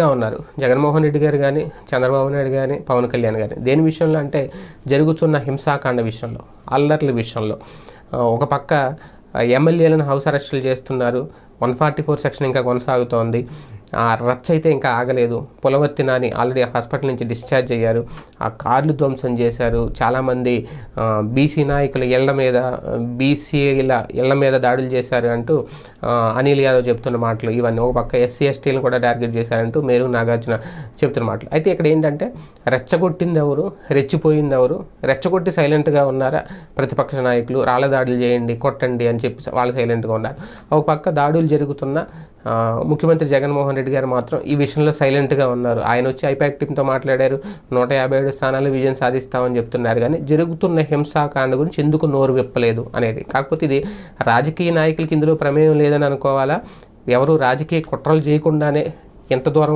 గా ఉన్నారు జగన్మోహన్ రెడ్డి గారు కానీ, చంద్రబాబు నాయుడు కానీ, పవన్ కళ్యాణ్ గాని. దేని విషయంలో అంటే జరుగుతున్న హింసాకాండ విషయంలో, అల్లర్ల విషయంలో. ఒక పక్క ఎమ్మెల్యేలను హౌస్ అరెస్టులు చేస్తున్నారు. 144 సెక్షన్ ఇంకా కొనసాగుతోంది. రచ్చ అయితే ఇంకా ఆగలేదు. పులవర్తి నాని ఆల్రెడీ హాస్పిటల్ నుంచి డిశ్చార్జ్ అయ్యారు. ఆ కార్లు ధ్వంసం చేశారు. చాలామంది బీసీ నాయకుల ఇళ్ల మీద, బీసీల ఇళ్ల మీద దాడులు చేశారు అంటూ అనిల్ యాదవ్ చెప్తున్న మాటలు ఇవన్నీ. ఒక పక్క ఎస్సీ ఎస్టీలను కూడా టార్గెట్ చేశారంటూ మేరు నాగార్జున చెప్తున్న మాటలు. అయితే ఇక్కడ ఏంటంటే రెచ్చగొట్టింది ఎవరు, రెచ్చిపోయింది ఎవరు, రెచ్చగొట్టి సైలెంట్గా ఉన్నారా ప్రతిపక్ష నాయకులు? రాళ్ళ దాడులు చేయండి, కొట్టండి అని చెప్పి వాళ్ళు సైలెంట్గా ఉన్నారు. ఒక పక్క దాడులు జరుగుతున్న ముఖ్యమంత్రి జగన్మోహన్ రెడ్డి గారు మాత్రం ఈ విషయంలో సైలెంట్గా ఉన్నారు. ఆయన వచ్చి ఐపాక్ టీంతో మాట్లాడారు. 157 స్థానాలు విజయం సాధిస్తామని చెప్తున్నారు. కానీ జరుగుతున్న హింసాకాండ గురించి ఎందుకు నోరు విప్పలేదు అనేది. కాకపోతే ఇది రాజకీయ నాయకులకి ఇందులో ప్రమేయం లేదని అనుకోవాలా? ఎవరు రాజకీయ కుట్రలు చేయకుండానే ఎంత దూరం